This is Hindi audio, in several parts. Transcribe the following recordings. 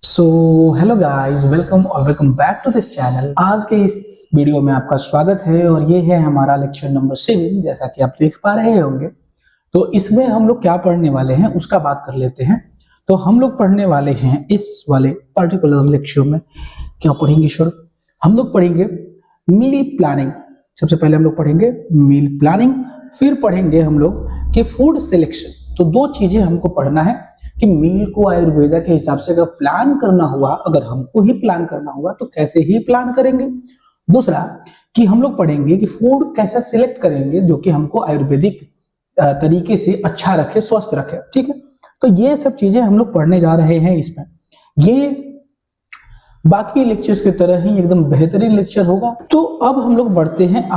So hello guys, welcome back to this channel. आज के इस वीडियो में आपका स्वागत है और ये है हमारा लेक्चर नंबर 7, जैसा कि आप देख पा रहे होंगे। तो इसमें हम लोग क्या पढ़ने वाले हैं उसका बात कर लेते हैं। तो हम लोग पढ़ने वाले हैं इस वाले पर्टिकुलर लेक्चर में, क्या पढ़ेंगे सर? हम लोग पढ़ेंगे मील प्लानिंग। सबसे पहले हम लोग पढ़ेंगे मील प्लानिंग, फिर पढ़ेंगे हम लोग कि फूड सिलेक्शन। तो दो चीजें हमको पढ़ना है कि मील को आयुर्वेदा के हिसाब से अगर प्लान करना हुआ, अगर हमको ही प्लान करना हुआ तो कैसे ही प्लान करेंगे। दूसरा कि हम लोग पढ़ेंगे कि फूड कैसा सिलेक्ट करेंगे जो कि हमको आयुर्वेदिक तरीके से अच्छा रखे, स्वस्थ रखे। ठीक है, तो ये सब चीजें हम लोग पढ़ने जा रहे हैं इसमें। ये बाकी लेक्चर्स की तरह ही एकदम बेहतरीन लेक्चर होगा। तो अब हम लोग बढ़ते हैं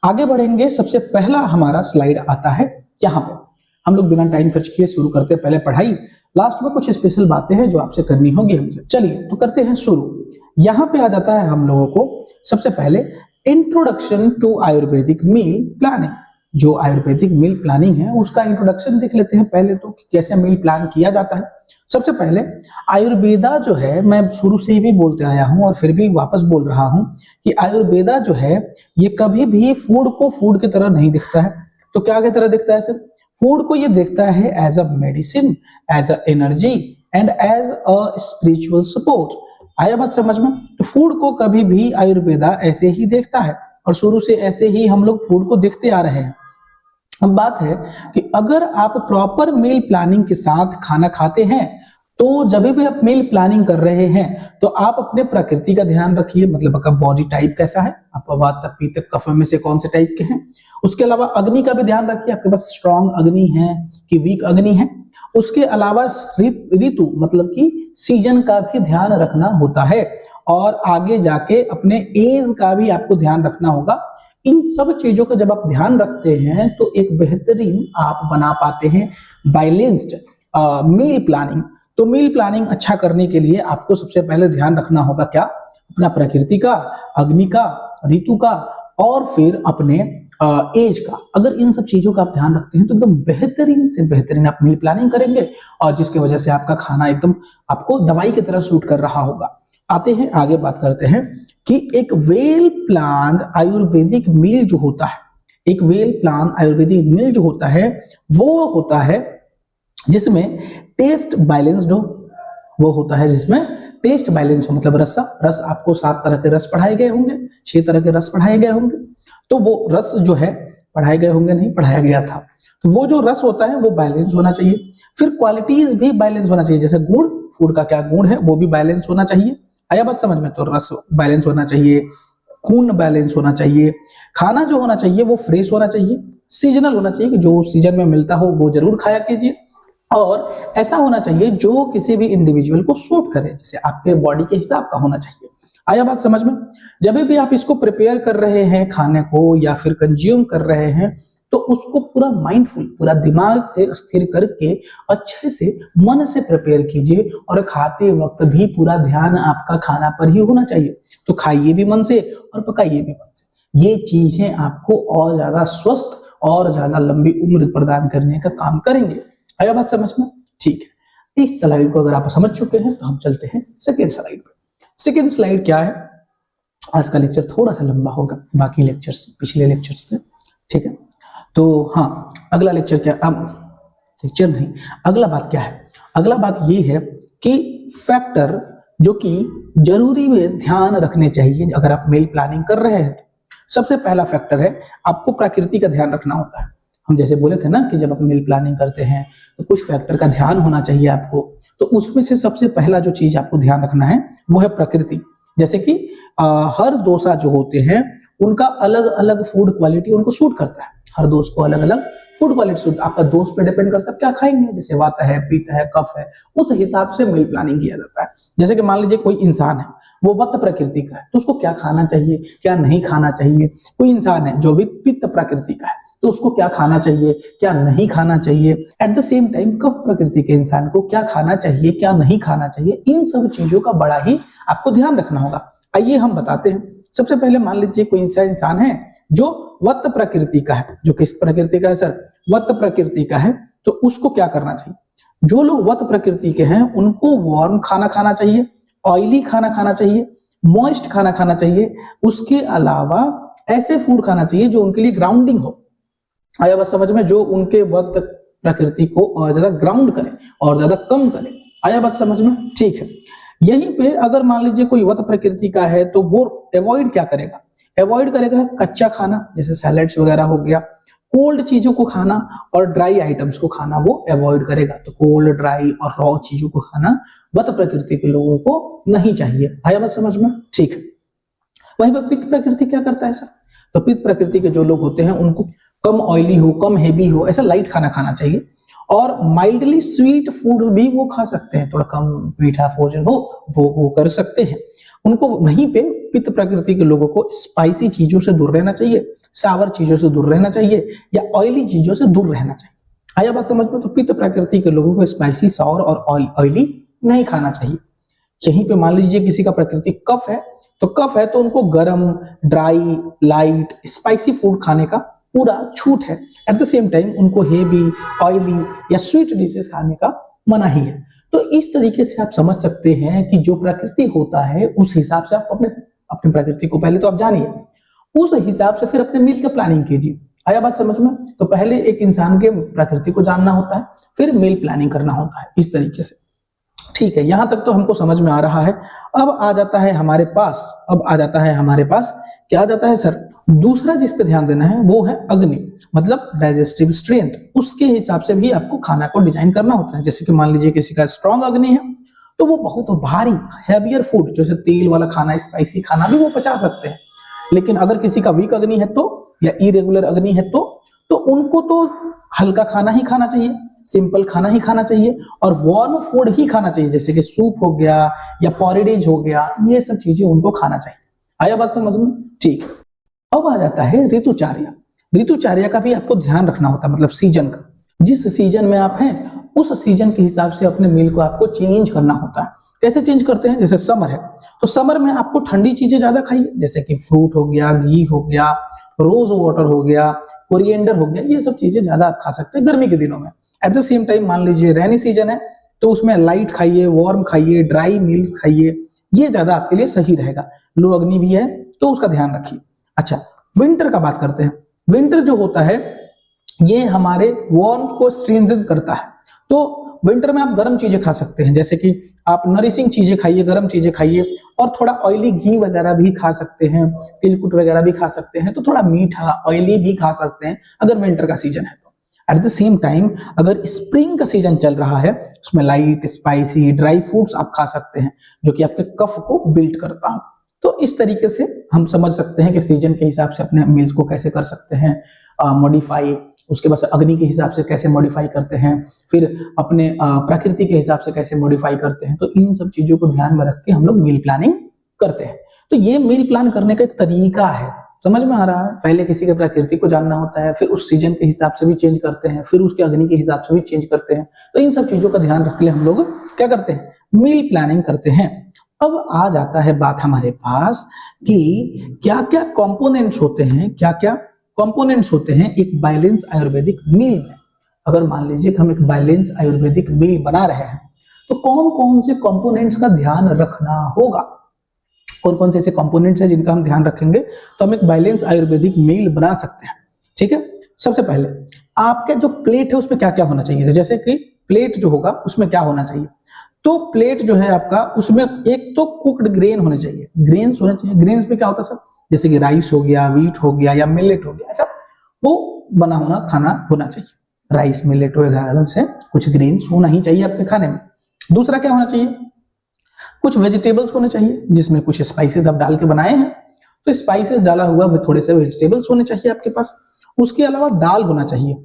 आगे बढ़ेंगे। सबसे पहला हमारा स्लाइड आता है यहाँ पे। हम लोग बिना टाइम खर्च किए शुरू करते हैं पहले पढ़ाई। लास्ट में कुछ स्पेशल बातें हैं जो आपसे करनी होंगी हमसे। चलिए तो करते हैं शुरू। यहाँ पे आ जाता है हम लोगों को सबसे पहले introduction to Ayurvedic meal planning. जो आयुर्वेदिक मील प्लानिंग है उसका इंट्रोडक्शन देख लेते हैं पहले, तो कैसे मील प्लान किया जाता है। सबसे पहले आयुर्वेदा जो है, मैं शुरू से ही भी बोलते आया हूं और फिर भी वापस बोल रहा हूं कि आयुर्वेदा जो है ये कभी भी फूड को फूड की तरह नहीं दिखता है। तो क्या की तरह दिखता है सर? फूड को ये देखता है as a medicine, as a energy and as a spiritual support. आया बात समझ में? तो फूड को कभी भी आयुर्वेदा ऐसे ही देखता है और शुरू से ऐसे ही हम लोग फूड को देखते आ रहे हैं। अब बात है कि अगर आप प्रॉपर मील प्लानिंग के साथ खाना खाते हैं तो जब भी आप मील प्लानिंग कर रहे हैं तो आप अपने प्रकृति का ध्यान रखिए। मतलब आपका बॉडी टाइप कैसा है, आप वात पित्त कफ में से कौन से टाइप के हैं। उसके अलावा अग्नि का भी ध्यान रखिए, आपके पास स्ट्रॉन्ग अग्नि है कि वीक अग्नि है। उसके अलावा ऋतु मतलब कि सीजन का भी ध्यान रखना होता है और आगे जाके अपने एज का भी आपको ध्यान रखना होगा। इन सब चीजों का जब आप ध्यान रखते हैं तो एक बेहतरीन आप बना पाते हैं बैलेंस्ड मील प्लानिंग। तो मील प्लानिंग अच्छा करने के लिए आपको सबसे पहले ध्यान रखना होगा क्या? अपना प्रकृति का, अग्नि का, ऋतु का और फिर अपने एज का। अगर इन सब चीजों का आप ध्यान रखते हैं तो एकदम बेहतरीन से बेहतरीन आप मील प्लानिंग करेंगे और जिसकी वजह से आपका खाना एकदम आपको दवाई की तरह सूट कर रहा होगा। आते हैं आगे, बात करते हैं कि एक वेल प्लान आयुर्वेदिक मील जो होता है, एक वेल प्लान आयुर्वेदिक मील जो होता है वो होता है जिसमें टेस्ट बैलेंस्ड हो। वो होता है जिसमें टेस्ट बैलेंस हो, मतलब रस आपको 7 तरह के रस पढ़ाए गए होंगे, 6 तरह के रस पढ़ाए गए होंगे। तो वो रस जो है पढ़ाए गए होंगे, नहीं पढ़ाया गया था, तो वो जो रस होता है वो बैलेंस होना चाहिए। फिर क्वालिटीज भी बैलेंस होना चाहिए, जैसे गुण, फूड का क्या गुण है वो भी बैलेंस होना चाहिए। आया बात समझ में? तो रस बैलेंस होना चाहिए, खून बैलेंस होना चाहिए, खाना जो होना चाहिए वो फ्रेश होना चाहिए, सीजनल होना चाहिए कि जो सीजन में मिलता हो वो जरूर खाया कीजिए और ऐसा होना चाहिए जो किसी भी इंडिविजुअल को सूट करे, जैसे आपके बॉडी के हिसाब का होना चाहिए। आया बात समझ में? जब भी आप इसको प्रिपेयर कर रहे हैं खाने को या फिर कंज्यूम कर रहे हैं तो उसको पूरा माइंडफुल, पूरा दिमाग से स्थिर करके अच्छे से मन से प्रिपेयर कीजिए और खाते वक्त भी पूरा ध्यान आपका खाना पर ही होना चाहिए। तो खाइए भी मन से और पकाइए भी मन से। ये चीजें आपको और ज्यादा स्वस्थ और ज्यादा लंबी उम्र प्रदान करने का काम करेंगे। आया बात समझ में? ठीक है, इस स्लाइड को अगर आप समझ चुके हैं तो हम चलते हैं सेकेंड स्लाइड पे। सेकेंड स्लाइड क्या है? आज का लेक्चर थोड़ा सा लंबा होगा बाकी लेक्चर्स, पिछले लेक्चर्स से। ठीक है, तो हाँ, अगला लेक्चर क्या, अब लेक्चर नहीं, अगला बात क्या है? अगला बात ये है कि फैक्टर जो कि जरूरी में ध्यान रखने चाहिए अगर आप मील प्लानिंग कर रहे हैं। तो सबसे पहला फैक्टर है आपको प्रकृति का ध्यान रखना होता है। हम जैसे बोले थे ना कि जब आप मील प्लानिंग करते हैं तो कुछ फैक्टर का ध्यान होना चाहिए आपको। तो उसमें से सबसे पहला जो चीज आपको ध्यान रखना है वो है प्रकृति। जैसे कि हर दोसा जो होते हैं उनका अलग अलग फूड क्वालिटी उनको सूट करता है। हर दोस्त को अलग अलग फूड क्वालिटी सूट, आपका दोस्त पे डिपेंड करता है क्या खाएंगे। जैसे वात है, पित्त है, कफ है, उस हिसाब से मील प्लानिंग किया जाता है। जैसे कि मान लीजिए कोई इंसान है वो वत्त प्रकृति का है तो उसको क्या खाना चाहिए, क्या नहीं खाना चाहिए। कोई इंसान है जो पित्त प्रकृति का है तो उसको क्या खाना चाहिए, क्या नहीं खाना चाहिए। एट द सेम टाइम कफ प्रकृति के इंसान को क्या खाना चाहिए, क्या नहीं खाना चाहिए। इन सब चीजों का बड़ा ही आपको ध्यान रखना होगा। आइए हम बताते हैं। सबसे पहले मान लीजिए कोई इंसान है जो वत्त प्रकृति का है। जो किस प्रकृति का है सर? वत्त प्रकृति का है। तो उसको क्या करना चाहिए? जो लोग वत प्रकृति के हैं उनको वार्म खाना खाना चाहिए, ऑयली खाना खाना चाहिए, मॉइस्ट खाना खाना चाहिए। उसके अलावा ऐसे फूड खाना चाहिए जो उनके लिए ग्राउंडिंग हो। आया बात समझ में, जो उनके वत प्रकृति को और ज्यादा ग्राउंड करे और ज्यादा कम करे। आया बात समझ में, ठीक है। यहीं पे अगर मान लीजिए कोई वत प्रकृति का है तो वो अवॉइड क्या करेगा, अवॉइड करेगा कच्चा खाना, जैसे सैलेड्स वगैरह हो गया, कोल्ड चीजों को खाना और ड्राई आइटम्स को खाना वो अवॉइड करेगा। तो कोल्ड, ड्राई और रॉ चीजों को खाना वत प्रकृति के लोगों को नहीं चाहिए। आया बात समझ में, ठीक है। वहीं पर पित्त प्रकृति क्या करता है सर, तो पित्त प्रकृति के जो लोग होते हैं उनको कम ऑयली हो, कम हेवी हो, ऐसा लाइट खाना खाना चाहिए और माइल्डली स्वीट फूड भी वो खा सकते हैं, थोड़ा कम मीठा भोजन हो वो कर सकते हैं उनको। वहीं पे पित्त प्रकृति के लोगों को स्पाइसी चीजों से दूर रहना चाहिए, सावर चीजों से दूर रहना चाहिए या ऑयली चीजों से दूर रहना चाहिए। आया बात समझ में, तो पित्त प्रकृति के लोगों को स्पाइसी, सावर और ऑयली नहीं खाना चाहिए। यहीं पे मान लीजिए किसी का प्रकृति कफ है, तो कफ है तो उनको गरम, ड्राई, लाइट, स्पाइसी फूड खाने का पूरा छूट है। एट द सेम टाइम उनको हेवी, ऑयली या स्वीट डिशेस खाने का मनाही है। तो इस तरीके से आप समझ सकते हैं कि जो प्रकृति होता है उस हिसाब से आप अपने प्रकृति को पहले तो आप जानिए, उस हिसाब से फिर अपने मील का प्लानिंग कीजिए। आया बात समझ में, तो पहले एक इंसान के प्रकृति को जानना होता है, फिर मील प्लानिंग करना होता है, इस तरीके से। ठीक है, यहां तक तो हमको समझ में आ रहा है। अब आ जाता है हमारे पास क्या आ जाता है सर, दूसरा जिस पे ध्यान देना है वो है अग्नि, मतलब डाइजेस्टिव स्ट्रेंथ। उसके हिसाब से भी आपको खाना को डिजाइन करना होता है। जैसे कि मान लीजिए किसी का स्ट्रॉन्ग अग्नि है तो वो बहुत भारी हैवियर फूड, जैसे तेल वाला खाना, स्पाइसी खाना भी वो पचा सकते हैं। लेकिन अगर किसी का वीक अग्नि है तो, या इरेगुलर अग्नि है तो उनको तो हल्का खाना ही खाना चाहिए, सिंपल खाना ही खाना चाहिए और वार्म फूड ही खाना चाहिए, जैसे कि सूप हो गया या पॉरिडेज हो गया, ये सब चीजें उनको खाना चाहिए। आया बात समझ में, ठीक। अब आ जाता है ऋतुचार्य। ऋतुचार्य का भी आपको ध्यान रखना होता है, मतलब सीजन का। जिस सीजन में आप हैं उस सीजन के हिसाब से अपने मील को आपको चेंज करना होता है। कैसे चेंज करते हैं, जैसे समर है तो समर में आपको ठंडी चीजें ज्यादा खाइए, जैसे कि फ्रूट हो गया, घी हो गया, रोज वाटर हो गया, कोरिएंडर हो गया, ये सब चीजें ज्यादा आप खा सकते हैं गर्मी के दिनों में। एट द सेम टाइम मान लीजिए रेनी सीजन है तो उसमें लाइट खाइए, वार्म खाइए, ड्राई मिल्क खाइए, ये ज्यादा आपके लिए सही रहेगा। लो अग्नि भी है तो उसका ध्यान रखिए। अच्छा, विंटर का बात करते हैं। विंटर जो होता है ये हमारे वार्म को स्ट्रेंथन करता है। तो विंटर में आप गर्म चीजें खा सकते हैं, जैसे कि आप नरिशिंग चीजें खाइए, गर्म चीजें खाइए और थोड़ा ऑयली घी वगैरह भी खा सकते हैं, तिलकुट वगैरह भी खा सकते हैं, तो थोड़ा मीठा ऑयली भी खा सकते हैं अगर विंटर का सीजन है तो। एट द सेम टाइम अगर स्प्रिंग का सीजन चल रहा है उसमें लाइट, स्पाइसी, ड्राई फ्रूट्स आप खा सकते हैं जो कि आपके कफ को बिल्ड करता है। तो इस तरीके से हम समझ सकते हैं कि सीजन के हिसाब से अपने मील्स को कैसे कर सकते हैं मॉडिफाई, उसके बाद अग्नि के हिसाब से कैसे मॉडिफाई करते हैं, फिर अपने प्रकृति के हिसाब से कैसे मॉडिफाई करते हैं। तो इन सब चीजों को ध्यान में रख के हम लोग मील प्लानिंग करते हैं। तो ये मील प्लान करने का एक तरीका है, समझ में आ रहा है। पहले किसी के प्रकृति को जानना होता है, फिर उस सीजन के हिसाब से भी चेंज करते हैं, फिर उसके अग्नि के हिसाब से भी चेंज करते हैं। तो इन सब चीजों का ध्यान रख के हम लोग क्या करते हैं, मील प्लानिंग करते हैं। अब आ जाता है बात हमारे पास कि क्या क्या कंपोनेंट्स होते हैं, क्या क्या कंपोनेंट्स होते हैं एक बैलेंस आयुर्वेदिक मील में। अगर मान लीजिए कि हम एक बैलेंस आयुर्वेदिक मील बना रहे हैं तो कौन कौन से कंपोनेंट्स का ध्यान रखना होगा, कौन कौन से ऐसे कंपोनेंट्स हैं जिनका हम ध्यान रखेंगे तो हम एक बैलेंस आयुर्वेदिक मील बना सकते हैं। ठीक है, सबसे पहले आपका जो प्लेट है उसमें क्या क्या होना चाहिए, जैसे कि प्लेट जो होगा उसमें क्या होना चाहिए। तो प्लेट जो है आपका उसमें एक तो कुक्ड ग्रेन होने चाहिए, ग्रेन्स होने चाहिए। ग्रेन्स में क्या होता है सर, जैसे कि राइस हो गया, व्हीट हो गया या मिलेट हो गया, ऐसा वो बना होना खाना होना चाहिए। राइस, मिलेट वगैरह से कुछ ग्रेन्स होना ही चाहिए आपके खाने में। दूसरा क्या होना चाहिए, कुछ वेजिटेबल्स होने चाहिए जिसमें कुछ स्पाइसेस आप डाल के बनाए हैं, तो स्पाइसेस डाला हुआ थोड़े से वेजिटेबल्स होने चाहिए आपके पास। उसके अलावा दाल होना चाहिए,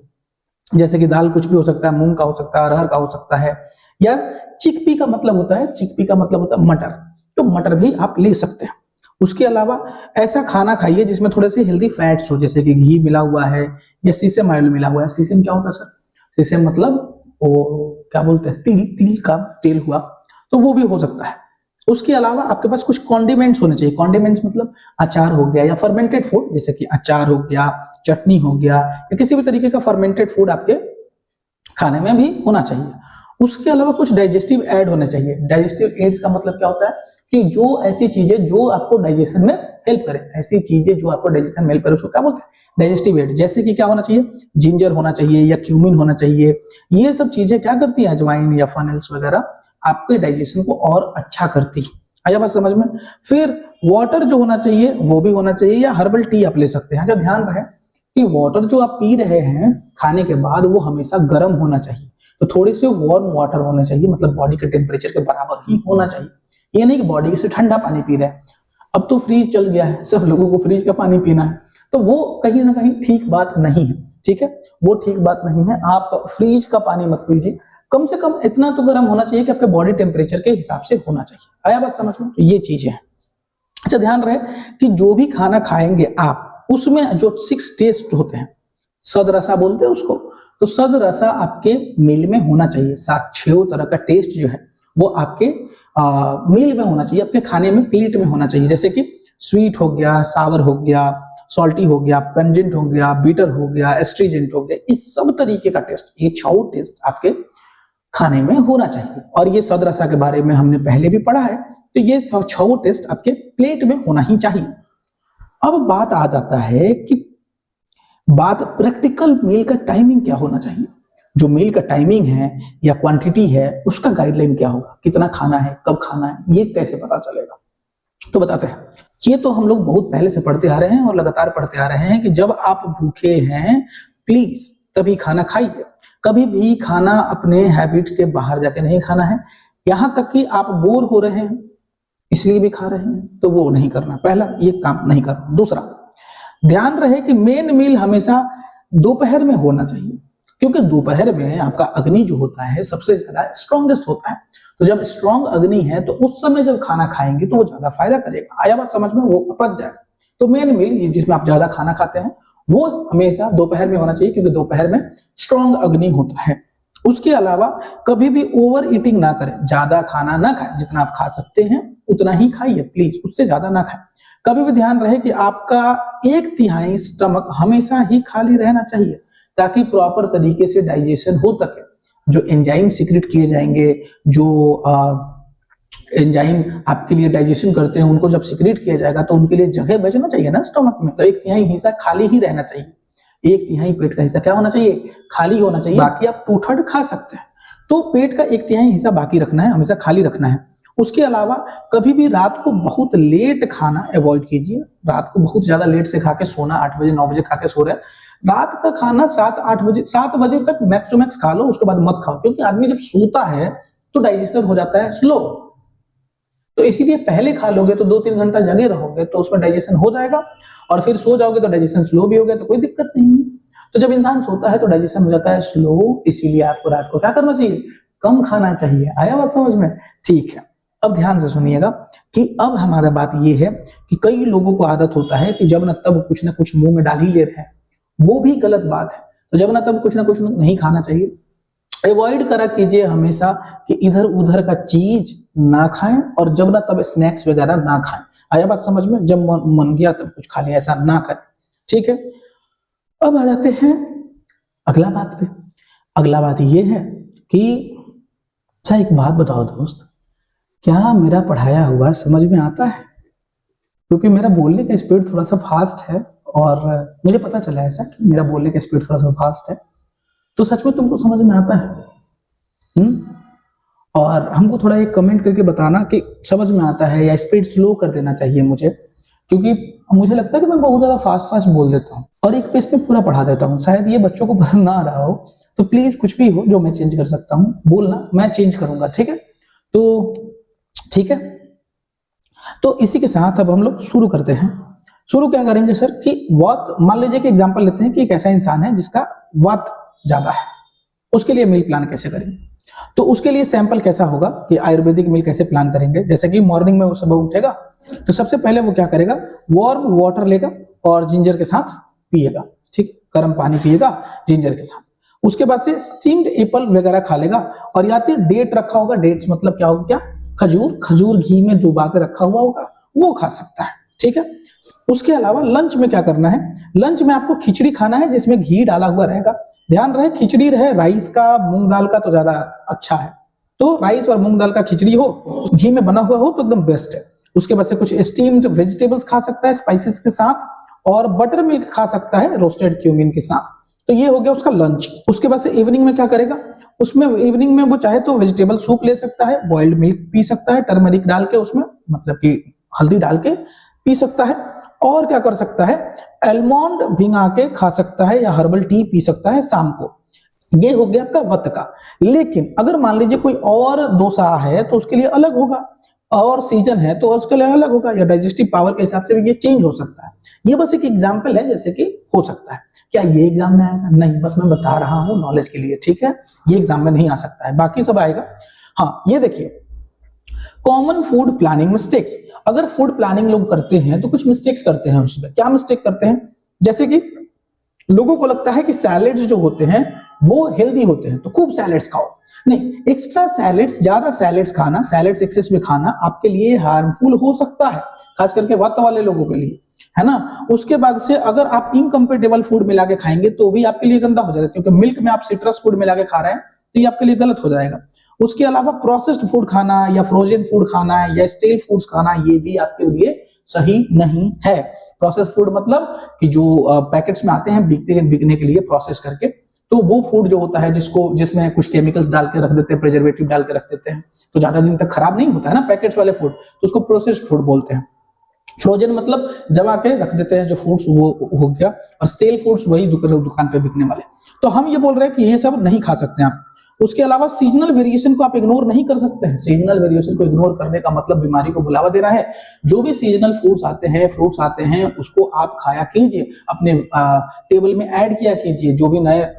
जैसे कि दाल कुछ भी हो सकता है, मूंग का हो सकता है, अरहर का हो सकता है, या चिकपी का मतलब होता है, चिकपी का मतलब होता है मटर, तो मटर भी आप ले सकते हैं। उसके अलावा ऐसा खाना खाइए जिसमें थोड़े से हेल्दी फैट्स हो, जैसे कि घी मिला हुआ है या सीसम ऑयल मिला हुआ है। सीसम क्या होता है सर, सीसम मतलब वो क्या बोलते हैं, तिल, तिल का तेल हुआ, तो वो भी हो सकता है। उसके अलावा आपके पास कुछ कॉन्डिमेंट्स होने चाहिए। कॉन्डिमेंट्स मतलब अचार हो गया या फर्मेंटेड फूड, जैसे कि अचार हो गया, चटनी हो गया, या किसी भी तरीके का फर्मेंटेड फूड आपके खाने में भी होना चाहिए। उसके अलावा कुछ डाइजेस्टिव एड होने चाहिए। डाइजेस्टिव एड्स का मतलब क्या होता है कि जो ऐसी चीजें जो आपको डाइजेशन में हेल्प करे, ऐसी चीजें जो आपको डाइजेशन में हेल्प करे उसको क्या बोलते हैं, डाइजेस्टिव एड। जैसे कि क्या होना चाहिए, जिंजर होना चाहिए या क्यूमिन होना चाहिए। ये सब चीजें क्या करती है, अजवाइन या फनेल्स वगैरह आपके डाइजेशन को और अच्छा करती है। आया बात समझ में। फिर वाटर जो होना चाहिए वो भी होना चाहिए, या हर्बल टी आप ले सकते हैं। अच्छा ध्यान रहे कि वाटर जो आप पी रहे हैं खाने के बाद वो हमेशा गर्म होना चाहिए, तो थोड़े से वार्म वाटर होने चाहिए, मतलब बॉडी के टेम्परेचर के बराबर ही होना चाहिए। ये नहीं कि बॉडी से ठंडा पानी पी रहे हैं। अब तो फ्रीज चल गया है, सब लोगों को फ्रीज का पानी पीना है, तो वो कहीं ना कहीं ठीक बात नहीं है। ठीक है, वो ठीक बात नहीं है। आप फ्रीज का पानी मत पीजिए, कम से कम इतना तो गर्म होना चाहिए कि आपके बॉडी टेम्परेचर के हिसाब से होना चाहिए। आया बात समझ में, तो ये चीजें हैं। अच्छा ध्यान रहे कि जो भी खाना खाएंगे आप, उसमें जो 6 टेस्ट होते हैं, सदरसा बोलते हैं उसको, तो सदरसा आपके मील में होना चाहिए। 6 तरह का टेस्ट जो है वो आपके मील में होना चाहिए, आपके खाने में, प्लेट में होना चाहिए। जैसे कि स्वीट हो गया, सावर हो गया, सॉल्टी हो गया, पेंजेंट हो गया, बीटर हो गया, एस्ट्रीजेंट हो गया, इस सब तरीके का टेस्ट, ये 6 टेस्ट आपके खाने में होना चाहिए। और ये सदरसा के बारे में हमने पहले भी पढ़ा है, तो ये 6 टेस्ट आपके प्लेट में होना ही चाहिए। अब बात आ जाता है कि बात प्रैक्टिकल मील का टाइमिंग क्या होना चाहिए। जो मील का टाइमिंग है या क्वांटिटी है उसका गाइडलाइन क्या होगा, कितना खाना है, कब खाना है, ये कैसे पता चलेगा, तो बताते हैं। ये तो हम लोग बहुत पहले से पढ़ते आ रहे हैं और लगातार पढ़ते आ रहे हैं कि जब आप भूखे हैं प्लीज तभी खाना खाइए। कभी भी खाना अपने हैबिट के बाहर जाके नहीं खाना है। यहां तक कि आप बोर हो रहे हैं इसलिए भी खा रहे हैं तो वो नहीं करना, पहला ये काम नहीं करना। दूसरा, ध्यान रहे कि मेन मील हमेशा दोपहर में होना चाहिए, क्योंकि दोपहर में आपका अग्नि जो होता है सबसे ज्यादा स्ट्रॉन्गेस्ट होता है। तो जब स्ट्रॉन्ग अग्नि है तो उस समय जब खाना खाएंगे तो वो ज्यादा फायदा करेगा। आया बात समझ में, वो पच जाए। तो मेन मील जिसमें आप ज्यादा खाना खाते हैं वो हमेशा दोपहर में होना चाहिए, क्योंकि दोपहर में स्ट्रॉन्ग अग्नि होता है। उसके अलावा कभी भी ओवर ईटिंग ना करें, ज्यादा खाना ना खाएं, जितना आप खा सकते हैं उतना ही खाइए प्लीज, उससे ज्यादा ना खाएं। कभी भी ध्यान रहे कि आपका 1/3 स्टमक हमेशा ही खाली रहना चाहिए, ताकि प्रॉपर तरीके से डाइजेशन हो सके। जो एंजाइम सीक्रेट किए जाएंगे, जो एंजाइम आपके लिए डाइजेशन करते हैं, उनको जब सीक्रेट किया जाएगा तो उनके लिए जगह बचना चाहिए ना स्टमक में। तो 1/3 हिस्सा खाली ही रहना चाहिए, 1/3 पेट का हिस्सा क्या होना चाहिए, खाली होना चाहिए। बाकी आप 2/3 खा सकते हैं, तो पेट का 1/3 हिस्सा बाकी रखना है, हमेशा खाली रखना है। उसके अलावा कभी भी रात को बहुत लेट खाना अवॉइड कीजिए। रात को बहुत ज्यादा लेट से खा के सोना, 8 बजे 9 बजे खा के सो रहे हैं, रात का खाना 7-8 बजे, 7 बजे तक मैक्स टू मैक्स खा लो, उसके बाद मत खाओ। क्योंकि आदमी जब सोता है तो डाइजेशन हो जाता है स्लो, तो इसीलिए पहले खा लोगे तो 2-3 घंटा जगे रहोगे तो उसमें डाइजेशन हो जाएगा, और फिर सो जाओगे तो डाइजेशन स्लो भी हो गया तो कोई दिक्कत नहीं है। तो जब इंसान सोता है तो डाइजेशन हो जाता है स्लो, इसीलिए आपको रात को क्या करना चाहिए, कम खाना चाहिए। आया बात समझ में, ठीक है। अब ध्यान से सुनिएगा कि अब हमारा बात यह है कि कई लोगों को आदत होता है कि जब न तब कुछ ना कुछ मुंह में डाल ही ले रहे हैं, वो भी गलत बात है। तो जब न तब कुछ ना कुछ नहीं खाना चाहिए। अवॉइड करा कीजिए हमेशा कि इधर उधर का चीज ना खाएं, और जब ना तब स्नैक्स वगैरह ना खाएं। आया बात समझ में, जब मन गया तब कुछ खा लिया, ऐसा ना करें, ठीक है। अब आ जाते हैं अगला बात पे। अगला बात ये है कि अच्छा एक बात बताओ दोस्त, क्या मेरा पढ़ाया हुआ समझ में आता है? क्योंकि मेरा बोलने का स्पीड थोड़ा सा फास्ट है, और मुझे पता चला ऐसा कि मेरा बोलने का स्पीड थोड़ा सा फास्ट है, तो सच में तुमको समझ में आता है? और हमको थोड़ा एक कमेंट करके बताना कि समझ में आता है, या स्पीड स्लो कर देना चाहिए मुझे, क्योंकि मुझे लगता है कि मैं बहुत ज्यादा फास्ट फास्ट बोल देता हूँ और एक पेज पे पूरा पढ़ा देता हूँ। शायद ये बच्चों को पसंद ना आ रहा हो, तो प्लीज कुछ भी हो जो मैं चेंज कर सकता हूँ बोलना, मैं चेंज करूंगा, ठीक है। तो ठीक है, तो इसी के साथ अब हम लोग शुरू करते हैं। शुरू क्या करेंगे सर कि वात, मान लीजिए कि एग्जांपल लेते हैं कि एक ऐसा इंसान है जिसका वात ज्यादा है, उसके लिए मील प्लान कैसे करेंगे। तो उसके लिए सैंपल कैसा होगा कि आयुर्वेदिक मील कैसे प्लान करेंगे। जैसे कि मॉर्निंग में वो सुबह उठेगा तो सबसे पहले वो क्या करेगा, वार्म वाटर लेगा और जिंजर के साथ पिएगा, ठीक, गर्म पानी पिएगा जिंजर के साथ। उसके बाद से स्टीम्ड एप्पल वगैरह खा लेगा, और या फिर डेट रखा होगा, डेट्स मतलब क्या होगा, क्या खजूर, खजूर घी में डुबा के रखा हुआ होगा, वो खा सकता है, ठीक है। उसके अलावा लंच में क्या करना है, लंच में आपको खिचड़ी खाना है जिसमें घी डाला हुआ रहेगा, ध्यान रहे खिचड़ी रहे, राइस का मूंग दाल का तो ज्यादा अच्छा है। तो राइस और मूंग दाल का खिचड़ी हो, घी में बना हुआ हो तो एकदम बेस्ट है। उसके बाद से कुछ स्टीम्ड वेजिटेबल्स खा सकता है स्पाइसेस के साथ, और बटर मिल्क खा सकता है रोस्टेड क्यूमिन के साथ। तो ये हो गया उसका लंच। उसके बाद से इवनिंग में क्या करेगा, उसमें इवनिंग में वो चाहे तो वेजिटेबल सूप ले सकता है, बॉइल्ड मिल्क पी सकता है टर्मरिक डाल के, उसमें मतलब कि हल्दी डाल के पी सकता है। और क्या कर सकता है, एलमंड भिंगा के खा सकता है या हर्बल टी पी सकता है शाम को। ये हो गया आपका वत का। लेकिन अगर मान लीजिए कोई और डोसा है तो उसके लिए अलग होगा, और सीजन है तो उसके लिए अलग होगा, या डाइजेस्टिव पावर के हिसाब से भी ये चेंज हो सकता है। ये बस एक एग्जांपल है, जैसे कि हो सकता है। क्या ये एग्जाम में आएगा? नहीं, बस मैं बता रहा हूं नॉलेज के लिए, ठीक है। ये एग्जाम में नहीं आ सकता है, बाकी सब आएगा। हाँ, ये देखिए कॉमन फूड प्लानिंग मिस्टेक्स। अगर फूड प्लानिंग लोग करते हैं तो कुछ मिस्टेक्स करते हैं। उसमें क्या मिस्टेक करते हैं, जैसे कि लोगों को लगता है कि सैलेड्स जो होते हैं वो हेल्दी होते हैं तो खूब सैलेड्स खाओ। नहीं, एक्स्ट्रा सैलेड्स, ज्यादा सैलेड्स खाना, सैलेड्स एक्सेस में खाना आपके लिए हार्मफुल हो सकता है, खास करके वात वाले लोगों के लिए, है ना। उसके बाद से अगर आप इनकम्पेटेबल फूड मिला के खाएंगे तो भी आपके लिए गंदा हो जाएगा, क्योंकि मिल्क में आप सिट्रस फूड मिला के खा रहे हैं तो ये आपके लिए गलत हो जाएगा। उसके अलावा प्रोसेस्ड फूड खाना या फ्रोजन फूड खाना या स्टील फूड्स खाना, ये भी आपके लिए सही नहीं है। प्रोसेस फूड मतलब कि जो पैकेट्स में आते हैं बिकने के लिए प्रोसेस करके, तो वो फूड जो होता है जिसमें कुछ केमिकल्स डाल के रख देते हैं, प्रिजर्वेटिव डाल के रख देते हैं, तो ज्यादा दिन तक खराब नहीं होता है ना पैकेट्स वाले फूड, तो उसको प्रोसेस्ड फूड बोलते हैं। फ्रोजन मतलब जमा के रख देते हैं जो फूड्स, वो हो गया। और स्टील फूड्स वही दुकान पे बिकने वाले। तो हम ये बोल रहे हैं कि ये सब नहीं खा सकते आप। उसके अलावा सीजनल वेरिएशन को आप इग्नोर नहीं कर सकते हैं। सीजनल वेरिएशन को इग्नोर करने का मतलब बीमारी को बुलावा देना है। जो भी सीजनल फूड्स आते हैं, फ्रूट्स आते हैं, उसको आप खाया कीजिए, अपने टेबल में ऐड किया कीजिए। जो भी नए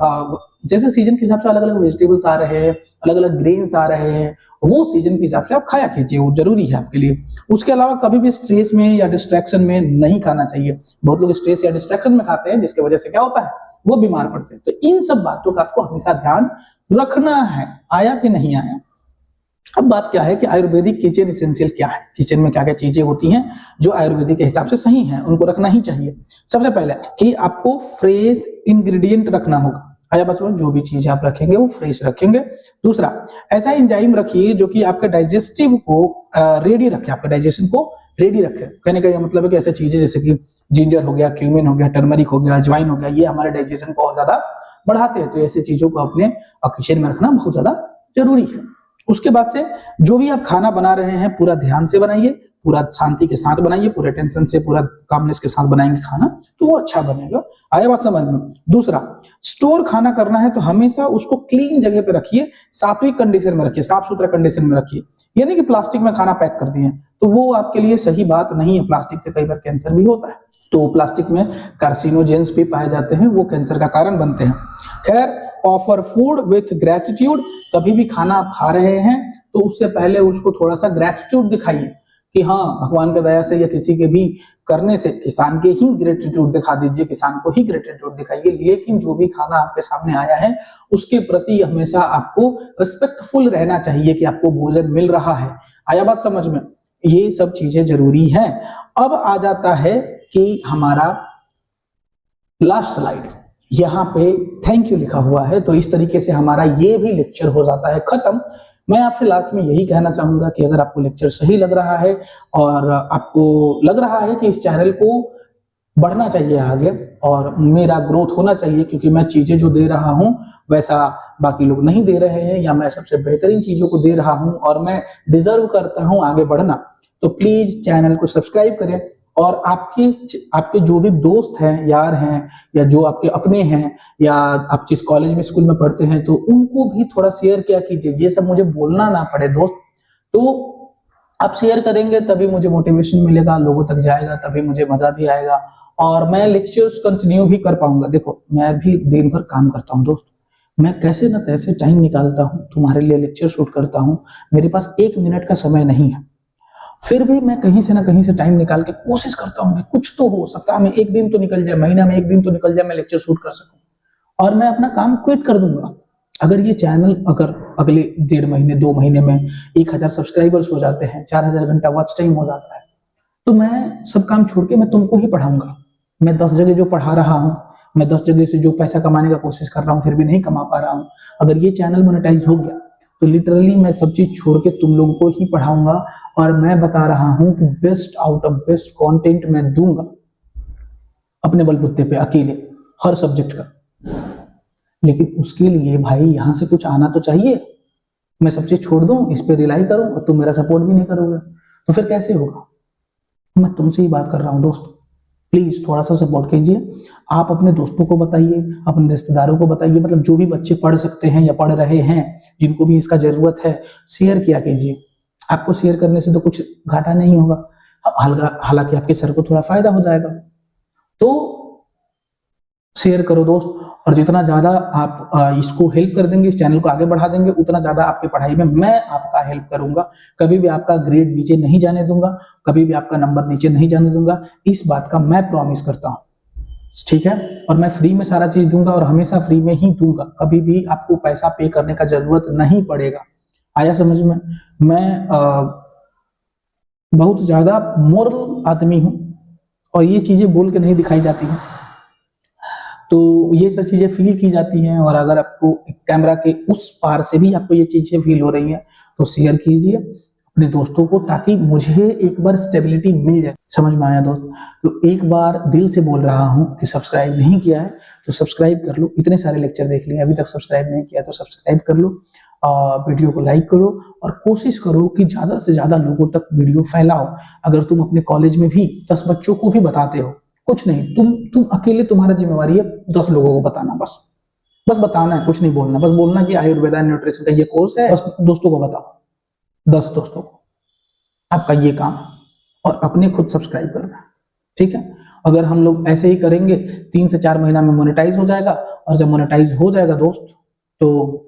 जैसे सीजन के हिसाब से अलग अलग वेजिटेबल्स आ रहे हैं, अलग अलग ग्रेन्स आ रहे हैं, वो सीजन के हिसाब से आप खाया कीजिए, वो जरूरी है आपके लिए। उसके अलावा कभी भी स्ट्रेस में या डिस्ट्रैक्शन में नहीं खाना चाहिए। बहुत लोग स्ट्रेस या डिस्ट्रैक्शन में खाते हैं, जिसकी वजह से क्या होता है, वो बीमार पड़ते हैं। तो इन सब बातों का आपको हमेशा ध्यान रखना है, आया कि नहीं आया। अब बात क्या है कि आयुर्वेदिक किचन एसेंशियल क्या है, किचन में क्या क्या चीजें होती हैं जो आयुर्वेदिक के हिसाब से सही हैं, उनको रखना ही चाहिए। सबसे पहले कि आपको फ्रेश इंग्रेडिएंट रखना होगा। आया बस, जो भी चीज आप रखेंगे वो फ्रेश रखेंगे। दूसरा, ऐसा एंजाइम रखिए जो कि आपके डाइजेस्टिव को रेडी रखे, आपके डाइजेशन को रेडी रखे। कहने का यह मतलब है कि ऐसे चीजें जैसे कि जिंजर हो गया, क्यूमिन हो गया, टर्मरिक हो गया, अजवाइन हो गया, ये हमारे डाइजेशन को और ज्यादा बढ़ाते हैं। तो ऐसी चीजों को अपने किचन में रखना बहुत ज्यादा जरूरी है। उसके बाद से जो भी आप खाना बना रहे हैं पूरा ध्यान से बनाइए, पूरा शांति के साथ बनाइए, पूरे टेंशन से, पूरा कामनेस के साथ बनाएंगे खाना तो वो अच्छा बनेगा। आया बात समझ में। दूसरा, स्टोर खाना करना है तो हमेशा उसको क्लीन जगह पे रखिए, सात्विक कंडीशन में रखिए, साफ सुथरा कंडीशन में रखिए। यानी कि प्लास्टिक में खाना पैक कर दिए तो वो आपके लिए सही बात नहीं है। प्लास्टिक से कई बार कैंसर भी होता है, तो प्लास्टिक में कार्सिनोजेंस भी पाए जाते हैं, वो कैंसर का कारण बनते हैं। खैर, ऑफर फूड विथ ग्रेटिट्यूड। कभी भी खाना आप खा रहे हैं तो उससे पहले उसको थोड़ा सा ग्रेटिट्यूड दिखाइए कि हाँ, भगवान की दया से या किसी के भी करने से किसान के ही ग्रेटिट्यूड दिखा दीजिए, किसान को ही ग्रेटिट्यूड दिखाइए। लेकिन जो भी खाना आपके सामने आया है उसके प्रति हमेशा आपको रिस्पेक्टफुल रहना चाहिए कि आपको भोजन मिल रहा है। आया बात समझ में। ये सब चीजें जरूरी हैं। अब आ जाता है कि हमारा लास्ट स्लाइड, यहाँ पे थैंक यू लिखा हुआ है। तो इस तरीके से हमारा ये भी लेक्चर हो जाता है खत्म। मैं आपसे लास्ट में यही कहना चाहूंगा कि अगर आपको लेक्चर सही लग रहा है और आपको लग रहा है कि इस चैनल को बढ़ना चाहिए आगे और मेरा ग्रोथ होना चाहिए, क्योंकि मैं चीजें जो दे रहा हूं वैसा बाकी लोग नहीं दे रहे हैं, या मैं सबसे बेहतरीन चीजों को दे रहा हूं और मैं डिजर्व करता हूं आगे बढ़ना, तो प्लीज चैनल को सब्सक्राइब करें। और आपके जो भी दोस्त हैं, यार हैं, या जो आपके अपने हैं, या आप जिस कॉलेज में स्कूल में पढ़ते हैं, तो उनको भी थोड़ा शेयर किया कीजिए। ये सब मुझे बोलना ना पड़े दोस्त, तो आप शेयर करेंगे तभी मुझे मोटिवेशन मिलेगा, लोगों तक जाएगा, तभी मुझे मजा भी आएगा और मैं लेक्चर्स कंटिन्यू भी कर पाऊंगा। देखो, मैं भी दिन भर काम करता हूँ दोस्त, मैं कैसे न कैसे टाइम निकालता हूँ, तुम्हारे लिए लेक्चर शूट करता हूँ। मेरे पास 1 मिनट का समय नहीं है, फिर भी मैं कहीं से ना कहीं से टाइम निकाल के कोशिश करता हूँ कि कुछ तो हो, सप्ताह में 1 दिन तो निकल जाए, महीना में 1 दिन तो निकल जाए, मैं लेक्चर शूट कर सकूं। और मैं अपना काम क्विट कर दूंगा अगर ये चैनल अगर अगले 1.5 महीने 2 महीने में 1000 सब्सक्राइबर्स हो जाते हैं, 4000 घंटा वॉच टाइम हो जाता है, तो मैं सब काम छोड़ के मैं तुमको ही पढ़ाऊंगा। मैं 10 जगह जो पढ़ा रहा हूँ मैं 10 जगह से जो पैसा कमाने का कोशिश कर रहा हूँ फिर भी नहीं कमा पा रहा हूँ। अगर ये चैनल मोनेटाइज हो गया तो लिटरली मैं सब चीज छोड़ के तुम लोगों को ही पढ़ाऊंगा और मैं बता रहा हूं कि best out of best content मैं दूंगा अपने बलबूते पे अकेले हर सब्जेक्ट का। लेकिन उसके लिए भाई यहां से कुछ आना तो चाहिए। मैं सब चीज छोड़ दूं, इस पे रिलाई करूं और तुम मेरा सपोर्ट भी नहीं करोगे तो फिर कैसे होगा। मैं तुमसे ही बात कर रहा हूं दोस्त, प्लीज थोड़ा सा सपोर्ट कीजिए। आप अपने दोस्तों को बताइए, अपने रिश्तेदारों को बताइए, मतलब जो भी बच्चे पढ़ सकते हैं या पढ़ रहे हैं, जिनको भी इसका जरूरत है, शेयर किया कीजिए। आपको शेयर करने से तो कुछ घाटा नहीं होगा, हालांकि आपके सर को थोड़ा फायदा हो जाएगा। तो शेयर करो दोस्त, और जितना ज्यादा आप इसको हेल्प कर देंगे, इस चैनल को आगे बढ़ा देंगे, उतना ज्यादा आपकी पढ़ाई में मैं आपका हेल्प करूंगा। कभी भी आपका ग्रेड नीचे नहीं जाने दूंगा, कभी भी आपका नंबर नीचे नहीं जाने दूंगा, इस बात का मैं प्रॉमिस करता हूं, ठीक है। और मैं फ्री में सारा चीज दूंगा और हमेशा फ्री में ही दूंगा, कभी भी आपको पैसा पे करने का जरूरत नहीं पड़ेगा। आया समझ में। मैं बहुत ज्यादा मोरल आदमी हूं और ये चीजें बोल के नहीं दिखाई जाती हैं, तो ये सब चीजें फील की जाती हैं। और अगर आपको कैमरा के उस पार से भी आपको ये चीजें फील हो रही हैं तो शेयर कीजिए अपने दोस्तों को, ताकि मुझे एक बार स्टेबिलिटी मिल जाए। समझ में आया दोस्त। तो एक बार दिल से बोल रहा हूं कि सब्सक्राइब नहीं किया है तो सब्सक्राइब कर लो। इतने सारे लेक्चर देख लिए, अभी तक सब्सक्राइब नहीं किया तो सब्सक्राइब कर लो, वीडियो को लाइक करो और कोशिश करो कि ज्यादा से ज्यादा लोगों तक वीडियो फैलाओ। अगर तुम अपने कॉलेज में भी 10 बच्चों को भी बताते हो, कुछ नहीं, तुम अकेले, तुम्हारा जिम्मेवारी है 10 लोगों को बताना। बस बताना है, कुछ नहीं बोलना, बस बोलना कि आयुर्वेदा न्यूट्रिशन का ये कोर्स है, बस दोस्तों को बताओ, 10 दोस्तों को। आपका ये काम है और अपने खुद सब्सक्राइब करना, ठीक है। अगर हम लोग ऐसे ही करेंगे 3 से 4 महीना में मोनेटाइज हो जाएगा, और जब मोनेटाइज हो जाएगा दोस्त तो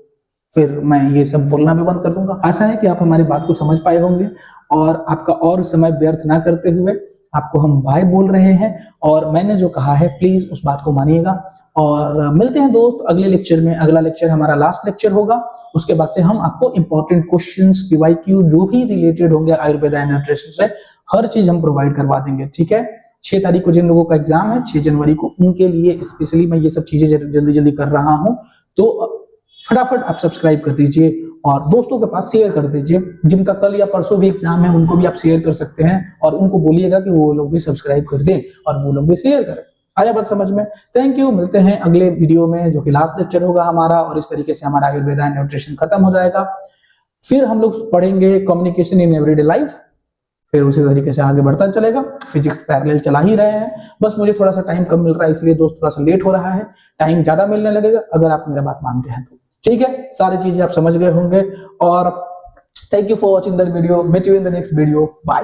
फिर मैं ये सब बोलना भी बंद कर दूंगा। आशा है कि आप हमारी बात को समझ पाए होंगे और आपका और समय व्यर्थ ना करते हुए आपको हम बाय बोल रहे हैं, और मैंने जो कहा है प्लीज उस बात को मानिएगा। और मिलते हैं दोस्त अगले लेक्चर में। अगला लेक्चर हमारा लास्ट लेक्चर होगा, उसके बाद से हम आपको इंपॉर्टेंट क्वेश्चंस, पीवाईक्यू जो भी रिलेटेड होंगे आयुर्वेदा एंड न्यूट्रिशन से, हर चीज हम प्रोवाइड करवा देंगे, ठीक है। 6 तारीख को जिन लोगों का एग्जाम है, 6 जनवरी को, उनके लिए स्पेशली मैं ये सब चीजें जल्दी जल्दी कर रहा हूं। तो फटाफट आप सब्सक्राइब कर दीजिए और दोस्तों के पास शेयर कर दीजिए। जिनका कल या परसों भी एग्जाम है उनको भी आप शेयर कर सकते हैं, और उनको बोलिएगा कि वो लोग भी सब्सक्राइब कर दें और वो लोग भी शेयर करें। आया बात समझ में। Thank you. मिलते हैं अगले वीडियो में, जो कि लास्ट लेक्चर होगा हमारा, और इस तरीके से हमारा आयुर्वेदा एंड न्यूट्रिशन खत्म हो जाएगा। फिर हम लोग पढ़ेंगे कम्युनिकेशन इन एवरीडे लाइफ, फिर उसी तरीके से आगे बढ़ता चलेगा। फिजिक्स पैरेलल चला ही रहे हैं, बस मुझे थोड़ा सा टाइम कम मिल रहा है, इसलिए दोस्त थोड़ा सा लेट हो रहा है। टाइम ज्यादा मिलने लगेगा अगर आप मेरा बात मानते हैं तो, ठीक है। सारी चीजें आप समझ गए होंगे, और thank you for watching that video. Meet you in the next video. Bye.